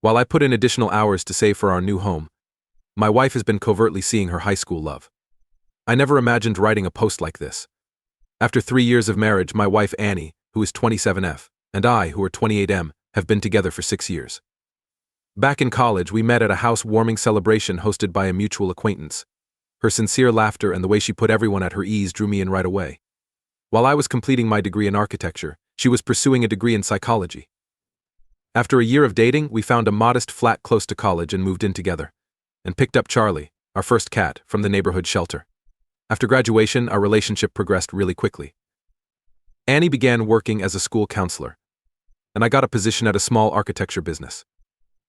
While I put in additional hours to save for our new home, my wife has been covertly seeing her high school love. I never imagined writing a post like this. After 3 years of marriage, my wife Annie, who is 27F, and I, who are 28M, have been together for 6 years. Back in college, we met at a housewarming celebration hosted by a mutual acquaintance. Her sincere laughter and the way she put everyone at her ease drew me in right away. While I was completing my degree in architecture, she was pursuing a degree in psychology. After a year of dating, we found a modest flat close to college and moved in together, and picked up Charlie, our first cat, from the neighborhood shelter. After graduation, our relationship progressed really quickly. Annie began working as a school counselor, and I got a position at a small architecture business.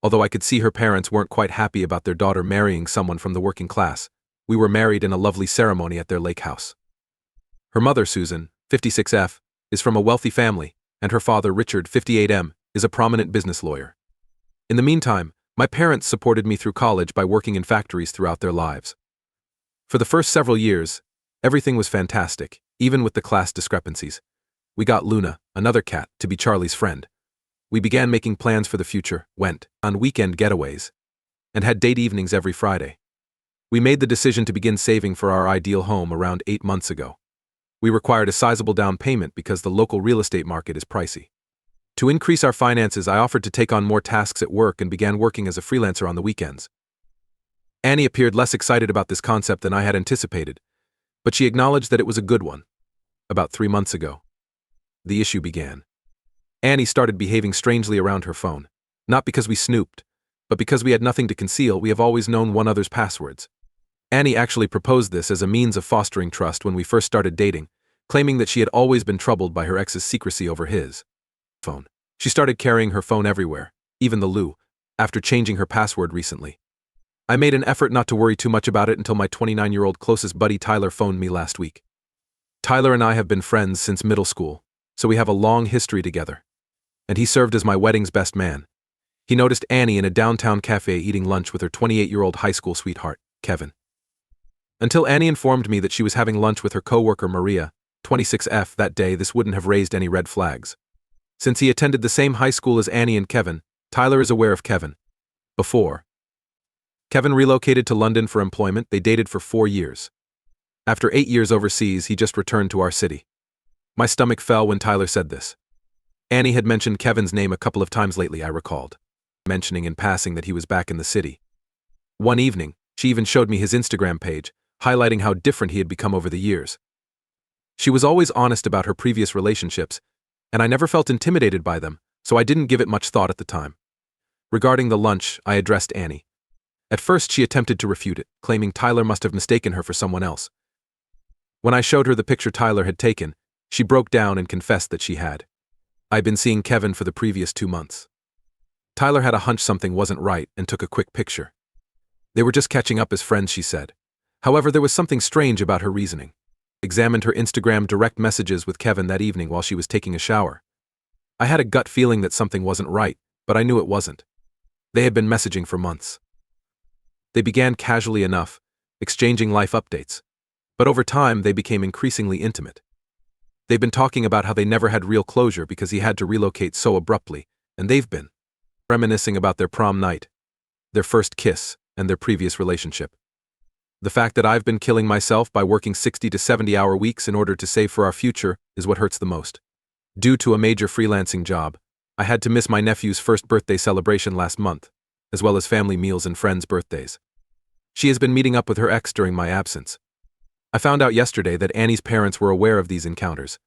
Although I could see her parents weren't quite happy about their daughter marrying someone from the working class, we were married in a lovely ceremony at their lake house. Her mother, Susan, 56F, is from a wealthy family, and her father, Richard, 58M, is a prominent business lawyer. In the meantime, my parents supported me through college by working in factories throughout their lives. For the first several years, everything was fantastic, even with the class discrepancies. We got Luna, another cat, to be Charlie's friend. We began making plans for the future, went on weekend getaways, and had date evenings every Friday. We made the decision to begin saving for our ideal home around 8 months ago. We required a sizable down payment because the local real estate market is pricey. To increase our finances, I offered to take on more tasks at work and began working as a freelancer on the weekends. Annie appeared less excited about this concept than I had anticipated, but she acknowledged that it was a good one. About 3 months ago, the issue began. Annie started behaving strangely around her phone, not because we snooped, but because we had nothing to conceal. We have always known one another's passwords. Annie actually proposed this as a means of fostering trust when we first started dating, claiming that she had always been troubled by her ex's secrecy over his phone. She started carrying her phone everywhere, even the loo, after changing her password recently. I made an effort not to worry too much about it until my 29-year-old closest buddy Tyler phoned me last week. Tyler and I have been friends since middle school, so we have a long history together. And he served as my wedding's best man. He noticed Annie in a downtown cafe eating lunch with her 28-year-old high school sweetheart, Kevin. Until Annie informed me that she was having lunch with her coworker Maria, 26F, that day, this wouldn't have raised any red flags. Since he attended the same high school as Annie and Kevin, Tyler is aware of Kevin. Before Kevin relocated to London for employment, they dated for 4 years. After 8 years overseas, he just returned to our city. My stomach fell when Tyler said this. Annie had mentioned Kevin's name a couple of times lately, I recalled, mentioning in passing that he was back in the city. One evening, she even showed me his Instagram page, highlighting how different he had become over the years. She was always honest about her previous relationships, and I never felt intimidated by them, so I didn't give it much thought at the time. Regarding the lunch, I addressed Annie. At first, she attempted to refute it, claiming Tyler must have mistaken her for someone else. When I showed her the picture Tyler had taken, she broke down and confessed that she had. I'd been seeing Kevin for the previous 2 months. Tyler had a hunch something wasn't right and took a quick picture. They were just catching up as friends, she said. However, there was something strange about her reasoning. Examined her Instagram direct messages with Kevin that evening while she was taking a shower. I had a gut feeling that something wasn't right, but I knew it wasn't. They had been messaging for months. They began casually enough, exchanging life updates, but over time they became increasingly intimate. They've been talking about how they never had real closure because he had to relocate so abruptly, and they've been reminiscing about their prom night, their first kiss, and their previous relationship. The fact that I've been killing myself by working 60 to 70-hour weeks in order to save for our future is what hurts the most. Due to a major freelancing job, I had to miss my nephew's first birthday celebration last month, as well as family meals and friends' birthdays. She has been meeting up with her ex during my absence. I found out yesterday that Annie's parents were aware of these encounters.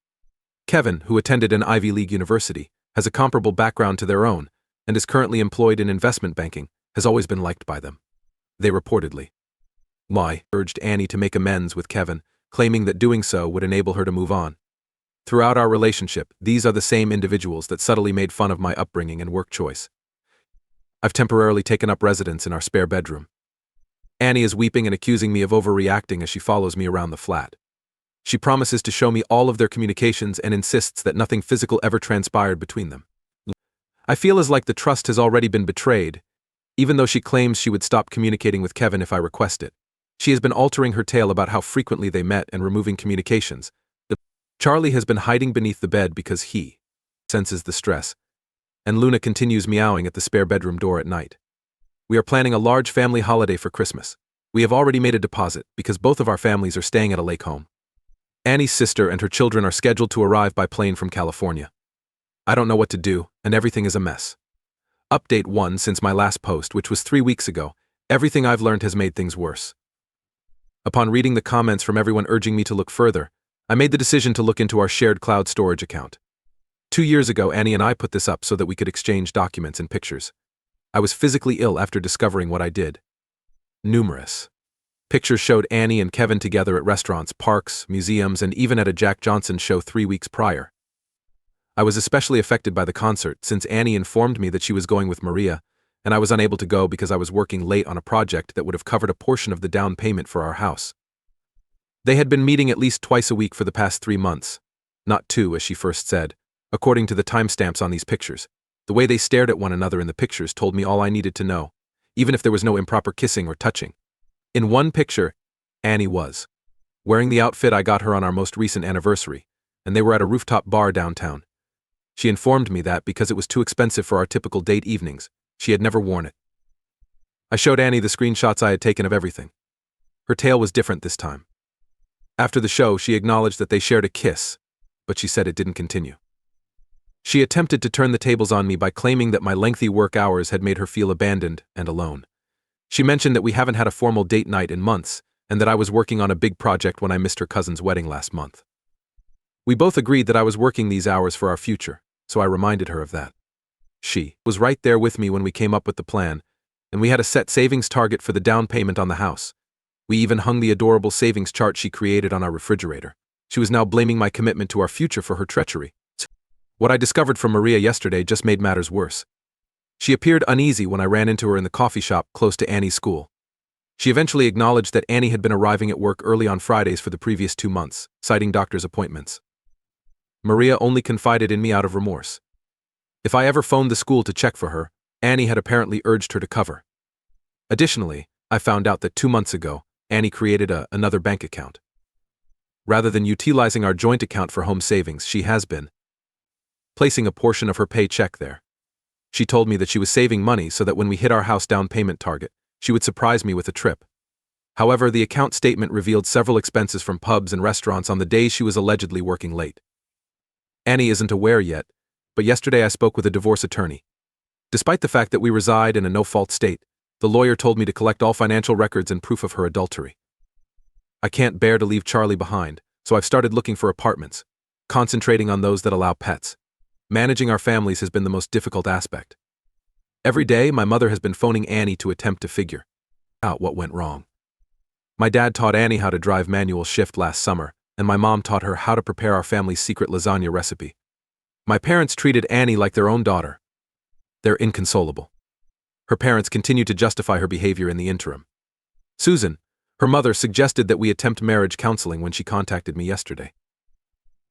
Kevin, who attended an Ivy League university, has a comparable background to their own, and is currently employed in investment banking, has always been liked by them. They reportedly urged Annie to make amends with Kevin, claiming that doing so would enable her to move on. Throughout our relationship, these are the same individuals that subtly made fun of my upbringing and work choice. I've temporarily taken up residence in our spare bedroom. Annie is weeping and accusing me of overreacting as she follows me around the flat. She promises to show me all of their communications and insists that nothing physical ever transpired between them. I feel as like the trust has already been betrayed, even though she claims she would stop communicating with Kevin if I request it. She has been altering her tale about how frequently they met and removing communications. Charlie has been hiding beneath the bed because he senses the stress, and Luna continues meowing at the spare bedroom door at night. We are planning a large family holiday for Christmas. We have already made a deposit because both of our families are staying at a lake home. Annie's sister and her children are scheduled to arrive by plane from California. I don't know what to do, and everything is a mess. Update 1. Since my last post, which was 3 weeks ago, everything I've learned has made things worse. Upon reading the comments from everyone urging me to look further, I made the decision to look into our shared cloud storage account. 2 years ago, Annie and I put this up so that we could exchange documents and pictures. I was physically ill after discovering what I did. Numerous pictures showed Annie and Kevin together at restaurants, parks, museums, and even at a Jack Johnson show 3 weeks prior. I was especially affected by the concert since Annie informed me that she was going with Maria, and I was unable to go because I was working late on a project that would have covered a portion of the down payment for our house. They had been meeting at least twice a week for the past 3 months, not 2 as she first said, according to the timestamps on these pictures. The way they stared at one another in the pictures told me all I needed to know, even if there was no improper kissing or touching. In one picture, Annie was wearing the outfit I got her on our most recent anniversary, and they were at a rooftop bar downtown. She informed me that because it was too expensive for our typical date evenings, she had never worn it. I showed Annie the screenshots I had taken of everything. Her tale was different this time. After the show, she acknowledged that they shared a kiss, but she said it didn't continue. She attempted to turn the tables on me by claiming that my lengthy work hours had made her feel abandoned and alone. She mentioned that we haven't had a formal date night in months, and that I was working on a big project when I missed her cousin's wedding last month. We both agreed that I was working these hours for our future, so I reminded her of that. She was right there with me when we came up with the plan, and we had a set savings target for the down payment on the house. We even hung the adorable savings chart she created on our refrigerator. She was now blaming my commitment to our future for her treachery. What I discovered from Maria yesterday just made matters worse. She appeared uneasy when I ran into her in the coffee shop close to Annie's school. She eventually acknowledged that Annie had been arriving at work early on Fridays for the previous 2 months, citing doctor's appointments. Maria only confided in me out of remorse. If I ever phoned the school to check for her, Annie had apparently urged her to cover. Additionally, I found out that 2 months ago, Annie created another bank account. Rather than utilizing our joint account for home savings, she has been placing a portion of her paycheck there. She told me that she was saving money so that when we hit our house down payment target, she would surprise me with a trip. However, the account statement revealed several expenses from pubs and restaurants on the days she was allegedly working late. Annie isn't aware yet, but yesterday I spoke with a divorce attorney. Despite the fact that we reside in a no-fault state, the lawyer told me to collect all financial records and proof of her adultery. I can't bear to leave Charlie behind, so I've started looking for apartments, concentrating on those that allow pets. Managing our families has been the most difficult aspect. Every day, my mother has been phoning Annie to attempt to figure out what went wrong. My dad taught Annie how to drive manual shift last summer, and my mom taught her how to prepare our family's secret lasagna recipe. My parents treated Annie like their own daughter. They're inconsolable. Her parents continue to justify her behavior in the interim. Susan, her mother, suggested that we attempt marriage counseling when she contacted me yesterday.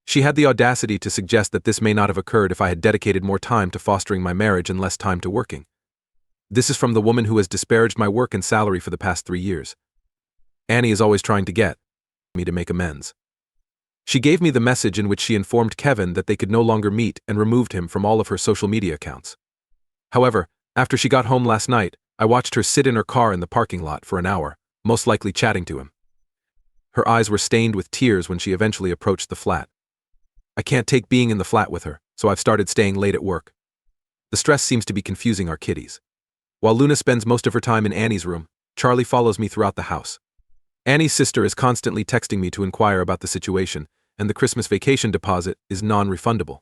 She had the audacity to suggest that this may not have occurred if I had dedicated more time to fostering my marriage and less time to working. This is from the woman who has disparaged my work and salary for the past 3 years. Annie is always trying to get me to make amends. She gave me the message in which she informed Kevin that they could no longer meet and removed him from all of her social media accounts. However, after she got home last night, I watched her sit in her car in the parking lot for an hour, most likely chatting to him. Her eyes were stained with tears when she eventually approached the flat. I can't take being in the flat with her, so I've started staying late at work. The stress seems to be confusing our kitties. While Luna spends most of her time in Annie's room, Charlie follows me throughout the house. Annie's sister is constantly texting me to inquire about the situation, and the Christmas vacation deposit is non-refundable.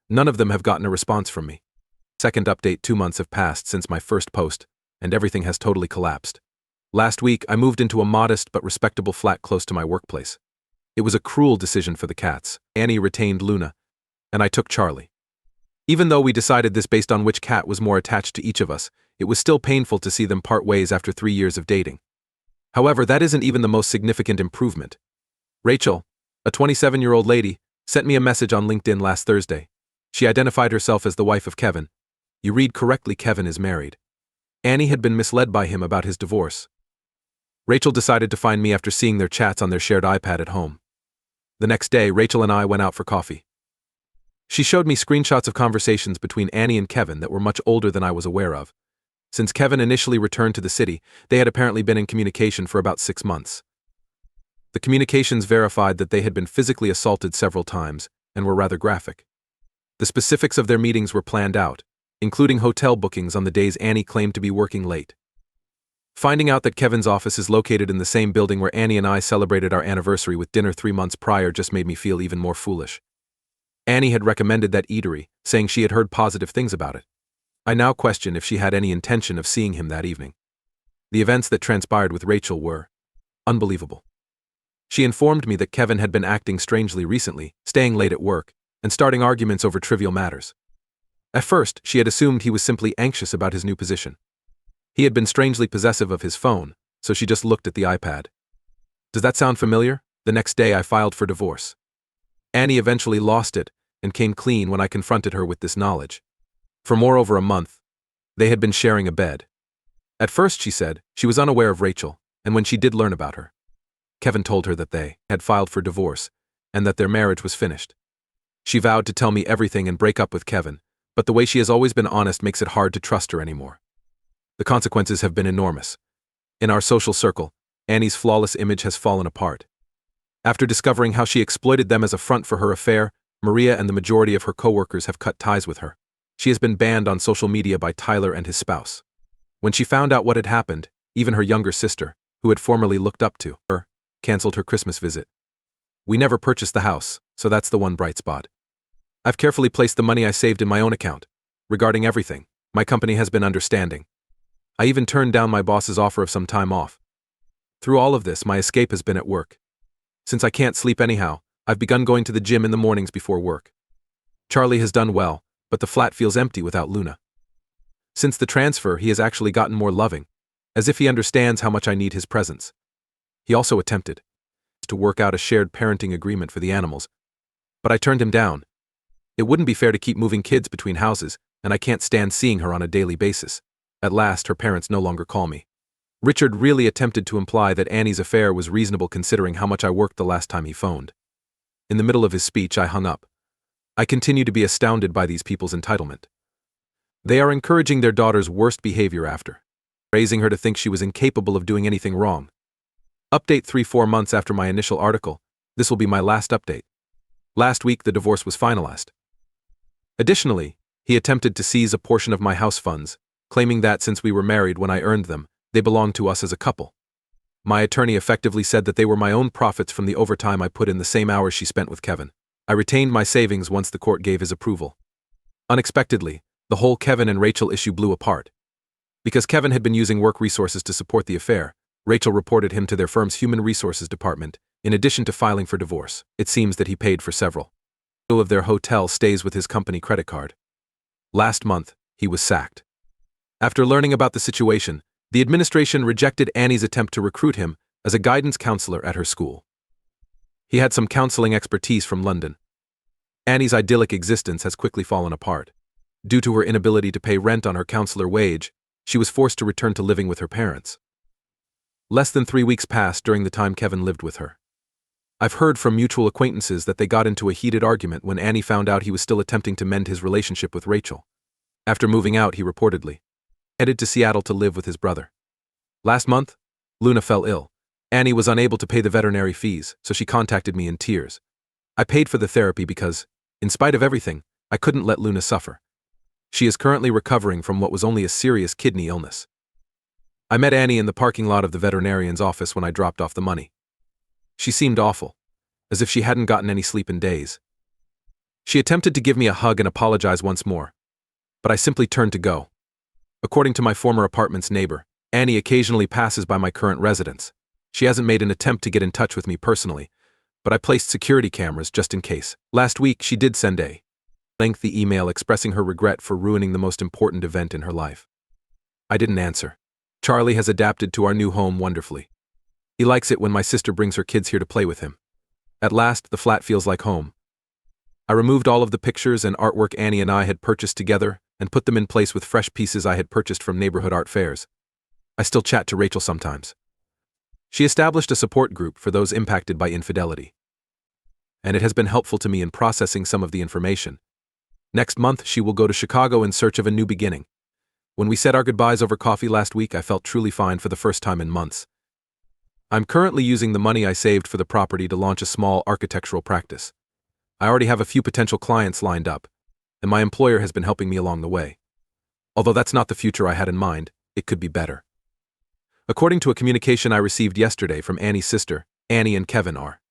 None of them have gotten a response from me. Second update: 2 months have passed since my first post, and everything has totally collapsed. Last week, I moved into a modest but respectable flat close to my workplace. It was a cruel decision for the cats. Annie retained Luna, and I took Charlie. Even though we decided this based on which cat was more attached to each of us, it was still painful to see them part ways after 3 years of dating. However, that isn't even the most significant improvement. Rachel, a 27-year-old lady, sent me a message on LinkedIn last Thursday. She identified herself as the wife of Kevin. You read correctly, Kevin is married. Annie had been misled by him about his divorce. Rachel decided to find me after seeing their chats on their shared iPad at home. The next day, Rachel and I went out for coffee. She showed me screenshots of conversations between Annie and Kevin that were much older than I was aware of. Since Kevin initially returned to the city, they had apparently been in communication for about 6 months. The communications verified that they had been physically assaulted several times and were rather graphic. The specifics of their meetings were planned out, including hotel bookings on the days Annie claimed to be working late. Finding out that Kevin's office is located in the same building where Annie and I celebrated our anniversary with dinner 3 months prior just made me feel even more foolish. Annie had recommended that eatery, saying she had heard positive things about it. I now question if she had any intention of seeing him that evening. The events that transpired with Rachel were unbelievable. She informed me that Kevin had been acting strangely recently, staying late at work, and starting arguments over trivial matters. At first, she had assumed he was simply anxious about his new position. He had been strangely possessive of his phone, so she just looked at the iPad. Does that sound familiar? The next day I filed for divorce. Annie eventually lost it and came clean when I confronted her with this knowledge. For more over a month, they had been sharing a bed. At first, she said, she was unaware of Rachel, and when she did learn about her, Kevin told her that they had filed for divorce and that their marriage was finished. She vowed to tell me everything and break up with Kevin, but the way she has always been honest makes it hard to trust her anymore. The consequences have been enormous. In our social circle, Annie's flawless image has fallen apart. After discovering how she exploited them as a front for her affair, Maria and the majority of her coworkers have cut ties with her. She has been banned on social media by Tyler and his spouse. When she found out what had happened, even her younger sister, who had formerly looked up to her, canceled her Christmas visit. We never purchased the house, so that's the one bright spot. I've carefully placed the money I saved in my own account. Regarding everything, my company has been understanding. I even turned down my boss's offer of some time off. Through all of this, my escape has been at work. Since I can't sleep anyhow, I've begun going to the gym in the mornings before work. Charlie has done well, but the flat feels empty without Luna. Since the transfer, he has actually gotten more loving, as if he understands how much I need his presence. He also attempted to work out a shared parenting agreement for the animals, but I turned him down. It wouldn't be fair to keep moving kids between houses, and I can't stand seeing her on a daily basis. At last, her parents no longer call me. Richard really attempted to imply that Annie's affair was reasonable considering how much I worked the last time he phoned. In the middle of his speech, I hung up. I continue to be astounded by these people's entitlement. They are encouraging their daughter's worst behavior after raising her to think she was incapable of doing anything wrong. Update 3-4 months after my initial article. This will be my last update. Last week, the divorce was finalized. Additionally, he attempted to seize a portion of my house funds, claiming that since we were married when I earned them, they belonged to us as a couple. My attorney effectively said that they were my own profits from the overtime I put in the same hours she spent with Kevin. I retained my savings once the court gave his approval. Unexpectedly, the whole Kevin and Rachel issue blew apart. Because Kevin had been using work resources to support the affair, Rachel reported him to their firm's human resources department, in addition to filing for divorce. It seems that he paid for several of their hotel stays with his company credit card. Last month, he was sacked. After learning about the situation, the administration rejected Annie's attempt to recruit him as a guidance counselor at her school. He had some counseling expertise from London. Annie's idyllic existence has quickly fallen apart. Due to her inability to pay rent on her counselor wage, she was forced to return to living with her parents. Less than 3 weeks passed during the time Kevin lived with her. I've heard from mutual acquaintances that they got into a heated argument when Annie found out he was still attempting to mend his relationship with Rachel. After moving out, he reportedly headed to Seattle to live with his brother. Last month, Luna fell ill. Annie was unable to pay the veterinary fees, so she contacted me in tears. I paid for the therapy because, in spite of everything, I couldn't let Luna suffer. She is currently recovering from what was only a serious kidney illness. I met Annie in the parking lot of the veterinarian's office when I dropped off the money. She seemed awful, as if she hadn't gotten any sleep in days. She attempted to give me a hug and apologize once more, but I simply turned to go. According to my former apartment's neighbor, Annie occasionally passes by my current residence. She hasn't made an attempt to get in touch with me personally, but I placed security cameras just in case. Last week, she did send a lengthy email expressing her regret for ruining the most important event in her life. I didn't answer. Charlie has adapted to our new home wonderfully. He likes it when my sister brings her kids here to play with him. At last, the flat feels like home. I removed all of the pictures and artwork Annie and I had purchased together and put them in place with fresh pieces I had purchased from neighborhood art fairs. I still chat to Rachel sometimes. She established a support group for those impacted by infidelity, and it has been helpful to me in processing some of the information, Next month, she will go to Chicago in search of a new beginning. When we said our goodbyes over coffee last week, I felt truly fine for the first time in months. I'm currently using the money I saved for the property to launch a small architectural practice. I already have a few potential clients lined up, and my employer has been helping me along the way. Although that's not the future I had in mind, it could be better. According to a communication I received yesterday from Annie's sister, Annie and Kevin are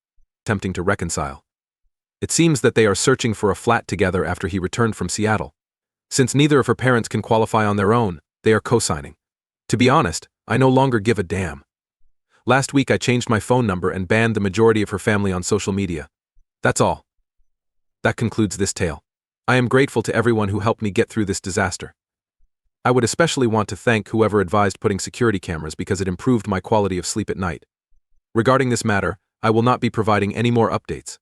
attempting to reconcile. It seems that they are searching for a flat together after he returned from Seattle. Since neither of her parents can qualify on their own, they are co-signing. To be honest, I no longer give a damn. Last week I changed my phone number and banned the majority of her family on social media. That's all. That concludes this tale. I am grateful to everyone who helped me get through this disaster. I would especially want to thank whoever advised putting security cameras because it improved my quality of sleep at night. Regarding this matter, I will not be providing any more updates.